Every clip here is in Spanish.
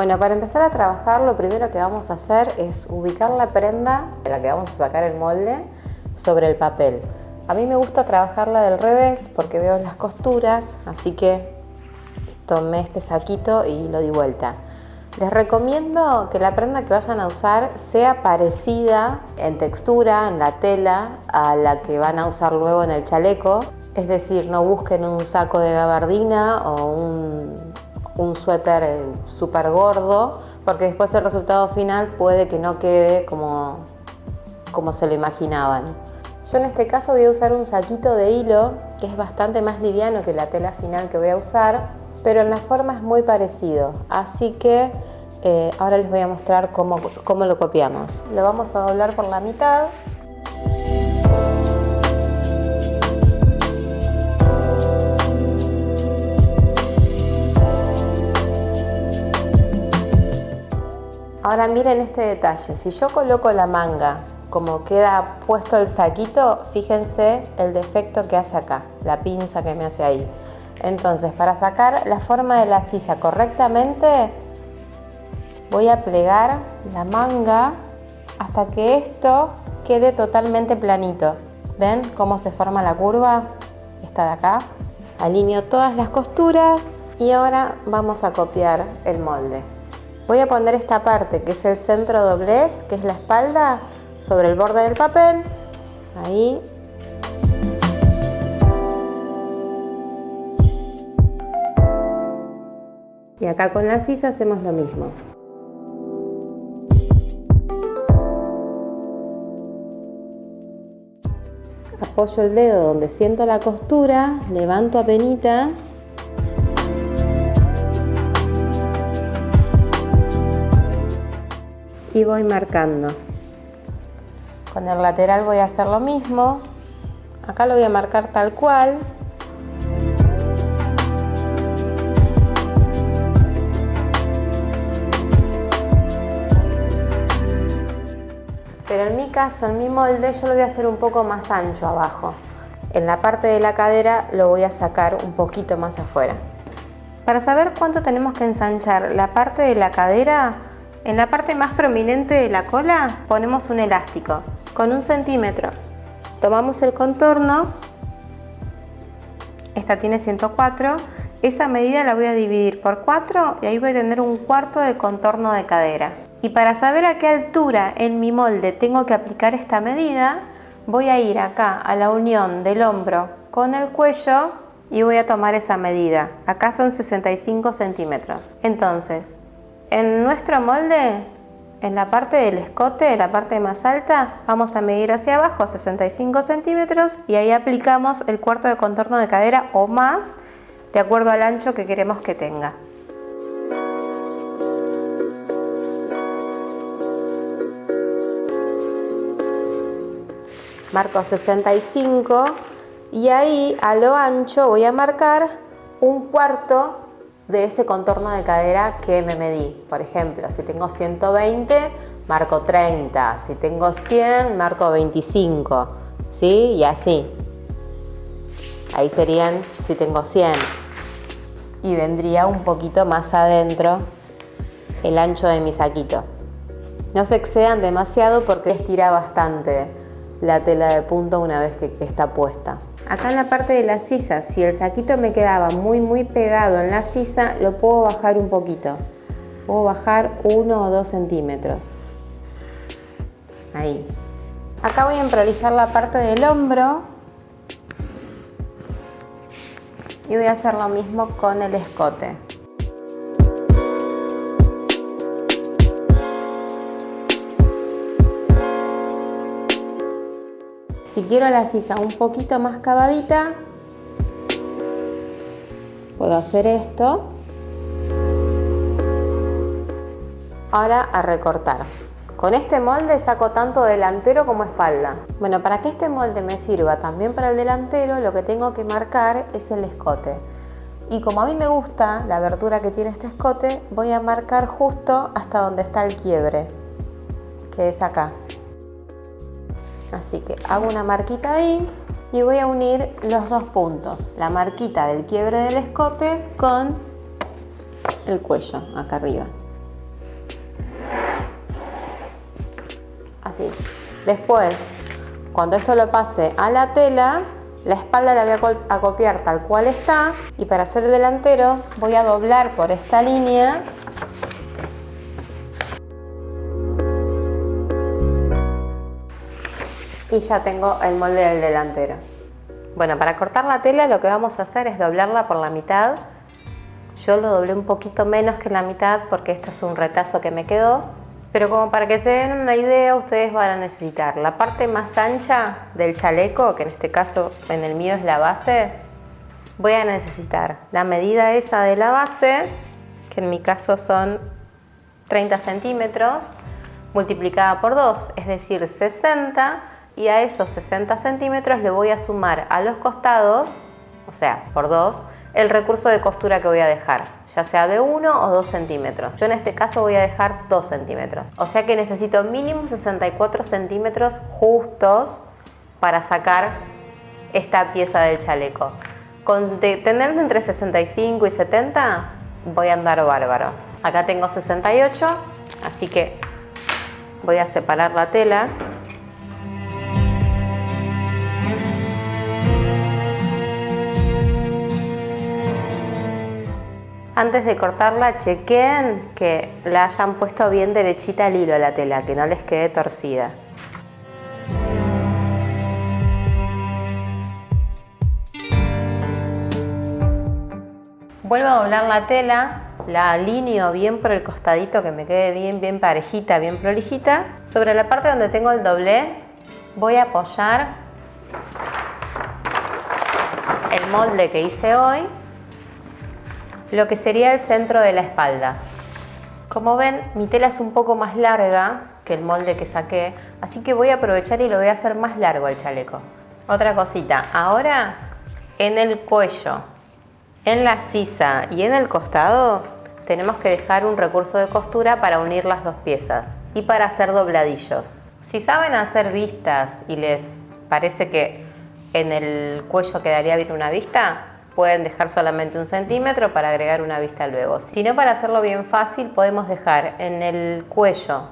Bueno, para empezar a trabajar, lo primero que vamos a hacer es ubicar la prenda de la que vamos a sacar el molde sobre el papel. A mí me gusta trabajarla del revés porque veo las costuras, así que tomé este saquito y lo di vuelta. Les recomiendo que la prenda que vayan a usar sea parecida en textura, en la tela, a la que van a usar luego en el chaleco. Es decir, no busquen un saco de gabardina o un suéter súper gordo, porque después el resultado final puede que no quede como se lo imaginaban. Yo en este caso voy a usar un saquito de hilo que es bastante más liviano que la tela final que voy a usar, pero en la forma es muy parecido, así que ahora les voy a mostrar cómo lo copiamos. Lo vamos a doblar por la mitad. Ahora miren este detalle, si yo coloco la manga como queda puesto el saquito, fíjense el defecto que hace acá, la pinza que me hace ahí. Entonces, para sacar la forma de la sisa correctamente, voy a plegar la manga hasta que esto quede totalmente planito. ¿Ven cómo se forma la curva? Esta de acá. Alineo todas las costuras y ahora vamos a copiar el molde. Voy a poner esta parte que es el centro doblez, que es la espalda, sobre el borde del papel. Ahí. Y acá con la sisa hacemos lo mismo. Apoyo el dedo donde siento la costura, levanto apenitas. Y voy marcando. Con el lateral voy a hacer lo mismo. Acá lo voy a marcar tal cual. Pero en mi caso, en mi molde, yo lo voy a hacer un poco más ancho abajo. En la parte de la cadera lo voy a sacar un poquito más afuera. Para saber cuánto tenemos que ensanchar la parte de la cadera, en la parte más prominente de la cola ponemos un elástico con 1 centímetro. Tomamos el contorno, esta tiene 104, esa medida la voy a dividir por 4 y ahí voy a tener 1/4 de contorno de cadera. Y para saber a qué altura en mi molde tengo que aplicar esta medida, voy a ir acá a la unión del hombro con el cuello y voy a tomar esa medida. Acá son 65 centímetros. Entonces, en nuestro molde, en la parte del escote, la parte más alta, vamos a medir hacia abajo 65 centímetros y ahí aplicamos el 1/4 de contorno de cadera o más, de acuerdo al ancho que queremos que tenga. Marco 65 y ahí a lo ancho voy a marcar 1/4 de ese contorno de cadera que me medí. Por ejemplo, si tengo 120, marco 30. Si tengo 100, marco 25. ¿Sí? Y así. Ahí serían si tengo 100. Y vendría un poquito más adentro el ancho de mi saquito. No se excedan demasiado porque estira bastante la tela de punto una vez que está puesta. Acá en la parte de la sisa, si el saquito me quedaba muy pegado en la sisa, lo puedo bajar un poquito. Puedo bajar 1 o 2 centímetros. Ahí. Acá voy a emprolijar la parte del hombro. Y voy a hacer lo mismo con el escote. Si quiero la sisa un poquito más cavadita, puedo hacer esto. Ahora a recortar. Con este molde saco tanto delantero como espalda. Bueno, para que este molde me sirva también para el delantero, lo que tengo que marcar es el escote. Y como a mí me gusta la abertura que tiene este escote, voy a marcar justo hasta donde está el quiebre, que es acá. Así que hago una marquita ahí y voy a unir los dos puntos, la marquita del quiebre del escote con el cuello acá arriba. así. Después, cuando esto lo pase a la tela, la espalda la voy a copiar tal cual está, y para hacer el delantero voy a doblar por esta línea y ya tengo el molde del delantero. Bueno, para cortar la tela lo que vamos a hacer es doblarla por la mitad. Yo lo doblé un poquito menos que la mitad porque esto es un retazo que me quedó. Pero como para que se den una idea, ustedes van a necesitar la parte más ancha del chaleco, que en este caso en el mío es la base. Voy a necesitar la medida esa de la base, que en mi caso son 30 centímetros, multiplicada por 2, es decir, 60. Y a esos 60 centímetros le voy a sumar a los costados, o sea, por 2, el recurso de costura que voy a dejar, ya sea de 1 o 2 centímetros. Yo en este caso voy a dejar 2 centímetros. O sea que necesito mínimo 64 centímetros justos para sacar esta pieza del chaleco. Con tener entre 65 y 70 voy a andar bárbaro. Acá tengo 68, así que voy a separar la tela. Antes de cortarla, chequeen que la hayan puesto bien derechita al hilo a la tela, que no les quede torcida. Vuelvo a doblar la tela, la alineo bien por el costadito, que me quede bien parejita, bien prolijita. Sobre la parte donde tengo el doblez, voy a apoyar el molde que hice hoy, lo que sería el centro de la espalda. Como ven, mi tela es un poco más larga que el molde que saqué, así que voy a aprovechar y lo voy a hacer más largo el chaleco. Otra cosita, ahora en el cuello, en la sisa y en el costado tenemos que dejar un recurso de costura para unir las dos piezas y para hacer dobladillos. Si saben hacer vistas y les parece que en el cuello quedaría bien una vista, pueden dejar solamente 1 centímetro para agregar una vista luego. Si no, para hacerlo bien fácil, podemos dejar en el cuello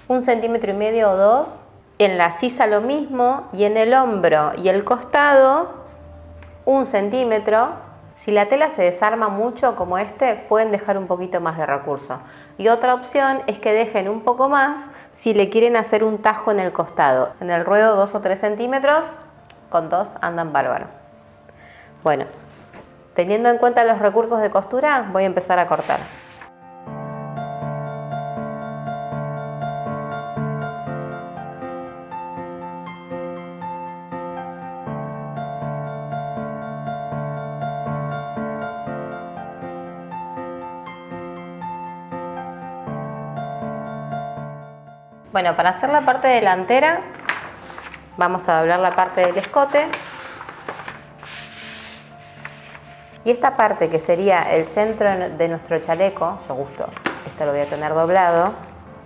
1,5 centímetros o 2, en la sisa lo mismo, y en el hombro y el costado 1 centímetro. Si la tela se desarma mucho como este, pueden dejar un poquito más de recurso. Y otra opción es que dejen un poco más si le quieren hacer un tajo en el costado. En el ruedo 2 o 3 centímetros, con 2 andan bárbaro. Bueno, teniendo en cuenta los recursos de costura, voy a empezar a cortar. Bueno, para hacer la parte delantera, vamos a doblar la parte del escote. Y esta parte que sería el centro de nuestro chaleco, yo gusto, esto lo voy a tener doblado,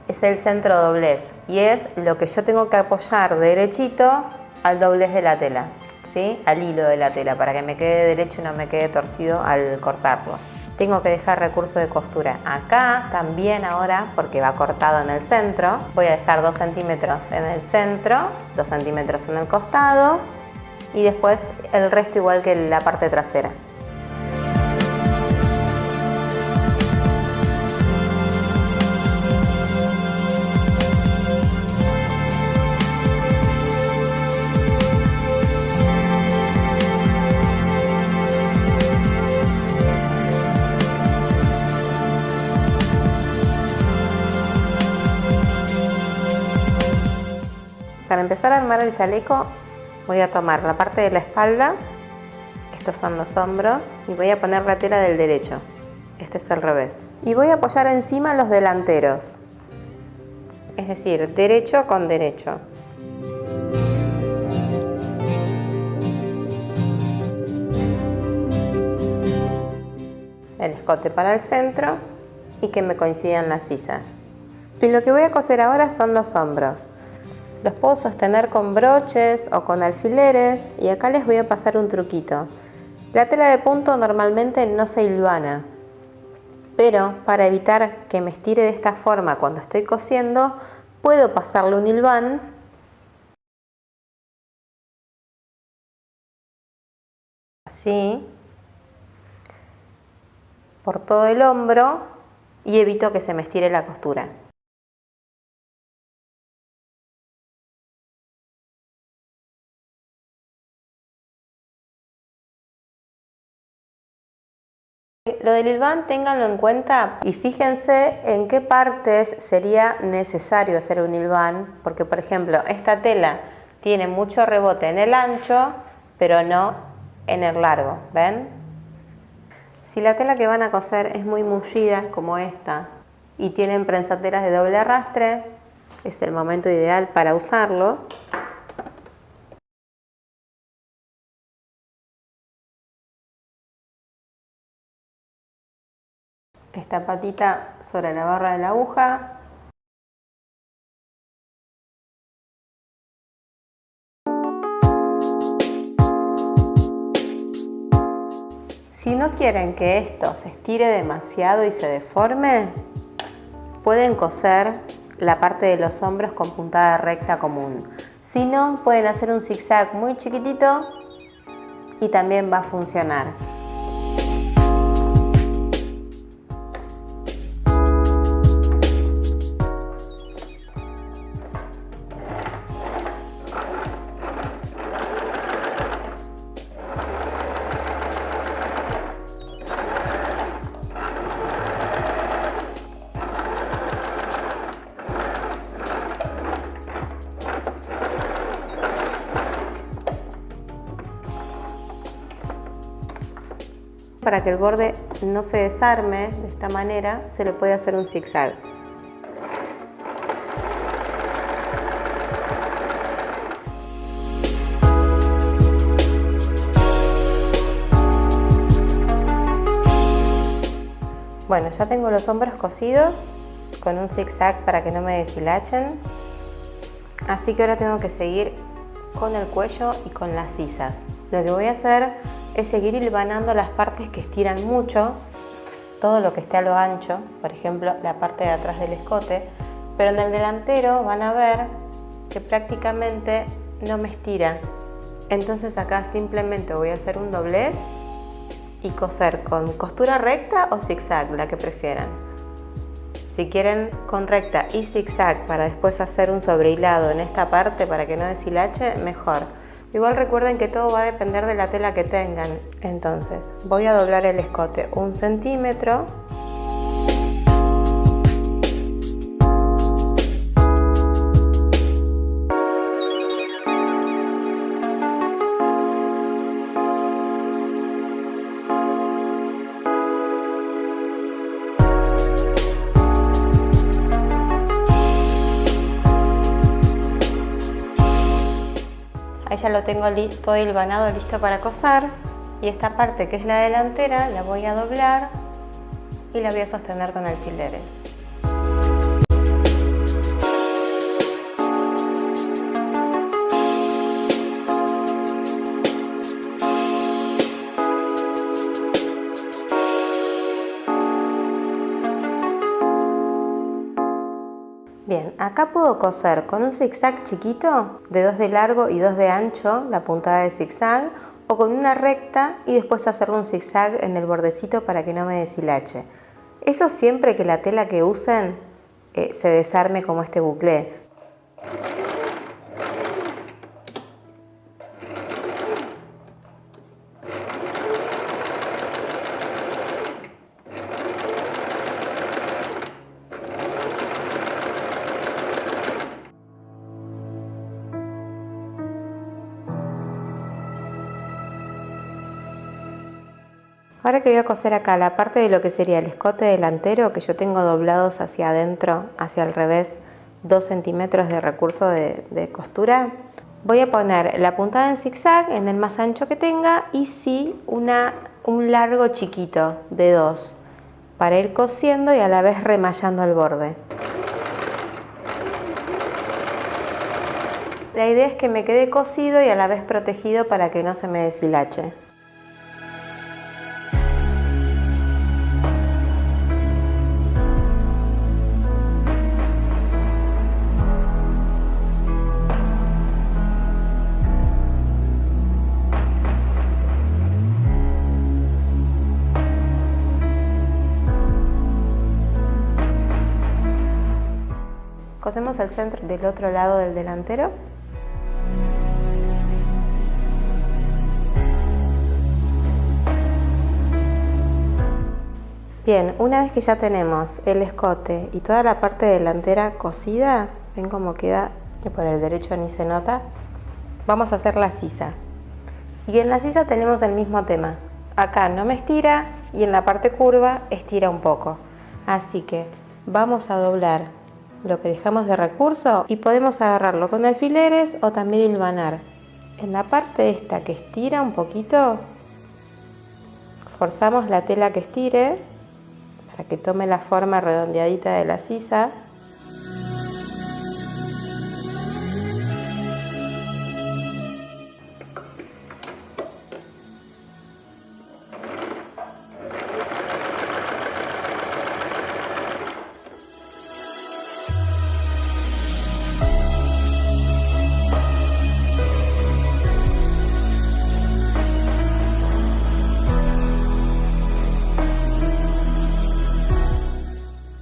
es el centro doblez y es lo que yo tengo que apoyar derechito al doblez de la tela, ¿sí? Al hilo de la tela, para que me quede derecho y no me quede torcido al cortarlo. Tengo que dejar recurso de costura acá también ahora, porque va cortado en el centro. Voy a dejar 2 centímetros en el centro, 2 centímetros en el costado y después el resto igual que la parte trasera. Para empezar a armar el chaleco voy a tomar la parte de la espalda, estos son los hombros, y voy a poner la tela del derecho, este es el revés. Y voy a apoyar encima los delanteros, es decir, derecho con derecho. El escote para el centro y que me coincidan las sisas. Y lo que voy a coser ahora son los hombros. Los puedo sostener con broches o con alfileres y acá les voy a pasar un truquito. La tela de punto normalmente no se hilvana, pero para evitar que me estire de esta forma cuando estoy cosiendo, puedo pasarle un hilván así, por todo el hombro y evito que se me estire la costura. Lo del hilván ténganlo en cuenta y fíjense en qué partes sería necesario hacer un hilván, porque por ejemplo esta tela tiene mucho rebote en el ancho, pero no en el largo, ¿ven? Si la tela que van a coser es muy mullida como esta y tienen prensateras de doble arrastre, es el momento ideal para usarlo. Esta patita sobre la barra de la aguja. Si no quieren que esto se estire demasiado y se deforme, pueden coser la parte de los hombros con puntada recta común. Si no, pueden hacer un zigzag muy chiquitito y también va a funcionar. Para que el borde no se desarme de esta manera, se le puede hacer un zigzag. Bueno, ya tengo los hombros cosidos con un zigzag para que no me deshilachen. Así que ahora tengo que seguir con el cuello y con las sisas. Lo que voy a hacer es seguir hilvanando las partes que estiran mucho, todo lo que esté a lo ancho, por ejemplo la parte de atrás del escote, pero en el delantero van a ver que prácticamente no me estira. Entonces acá simplemente voy a hacer un doblez y coser con costura recta o zigzag, la que prefieran. Si quieren con recta y zigzag para después hacer un sobrehilado en esta parte para que no deshilache, mejor. Igual recuerden que todo va a depender de la tela que tengan. Entonces voy a doblar el escote 1 centímetro. Ahí ya lo tengo todo hilvanado, listo para coser. Y esta parte que es la delantera la voy a doblar y la voy a sostener con alfileres. Bien, acá puedo coser con un zigzag chiquito de 2 de largo y 2 de ancho, la puntada de zigzag, o con una recta y después hacerle un zigzag en el bordecito para que no me deshilache. Eso siempre que la tela que usen se desarme como este buclé. Ahora que voy a coser acá la parte de lo que sería el escote delantero, que yo tengo doblados hacia adentro, hacia el revés, 2 centímetros de recurso de costura, voy a poner la puntada en zigzag en el más ancho que tenga y sí un largo chiquito de 2 para ir cosiendo y a la vez remallando el borde. La idea es que me quede cosido y a la vez protegido para que no se me deshilache. cosemos el centro del otro lado del delantero. Bien, una vez que ya tenemos el escote y toda la parte delantera cosida, ven cómo queda, que por el derecho ni se nota, vamos a hacer la sisa. Y en la sisa tenemos el mismo tema. Acá no me estira y en la parte curva estira un poco. Así que vamos a doblar lo que dejamos de recurso y podemos agarrarlo con alfileres o también hilvanar. En la parte esta que estira un poquito, forzamos la tela que estire para que tome la forma redondeadita de la sisa.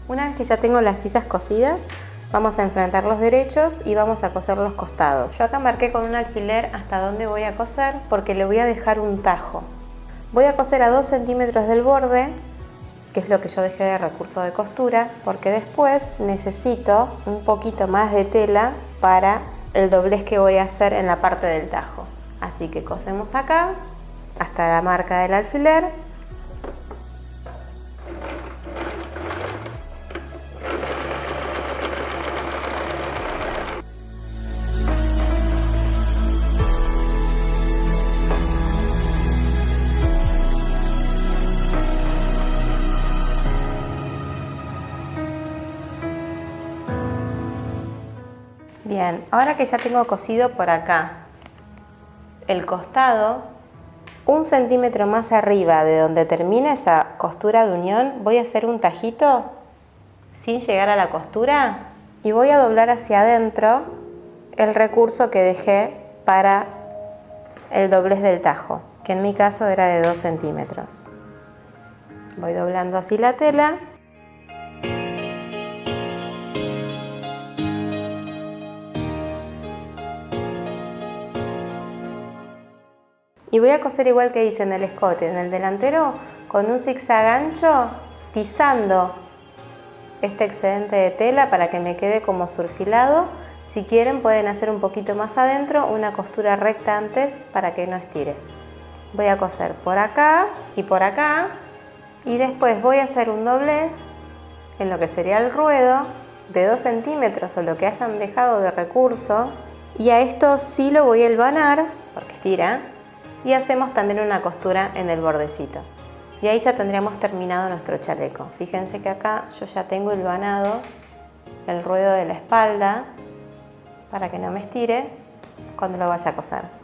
Una vez que ya tengo las sisas cosidas, vamos a enfrentar los derechos y vamos a coser los costados. Yo acá marqué con un alfiler hasta dónde voy a coser porque le voy a dejar un tajo. Voy a coser a 2 centímetros del borde, que es lo que yo dejé de recurso de costura, porque después necesito un poquito más de tela para el doblez que voy a hacer en la parte del tajo. Así que cosemos acá hasta la marca del alfiler. Bien, ahora que ya tengo cosido por acá el costado, 1 centímetro más arriba de donde termina esa costura de unión, voy a hacer un tajito sin llegar a la costura y voy a doblar hacia adentro el recurso que dejé para el doblez del tajo, que en mi caso era de 2 centímetros. Voy doblando así la tela. Y voy a coser igual que hice en el escote, en el delantero, con un zigzag ancho, pisando este excedente de tela para que me quede como surfilado. Si quieren pueden hacer un poquito más adentro una costura recta antes para que no estire. Voy a coser por acá y después voy a hacer un doblez en lo que sería el ruedo de 2 centímetros o lo que hayan dejado de recurso, y a esto sí lo voy a hilvanar porque estira. Y hacemos también una costura en el bordecito. Y ahí ya tendríamos terminado nuestro chaleco. Fíjense que acá yo ya tengo hilvanado el ruedo de la espalda para que no me estire cuando lo vaya a coser.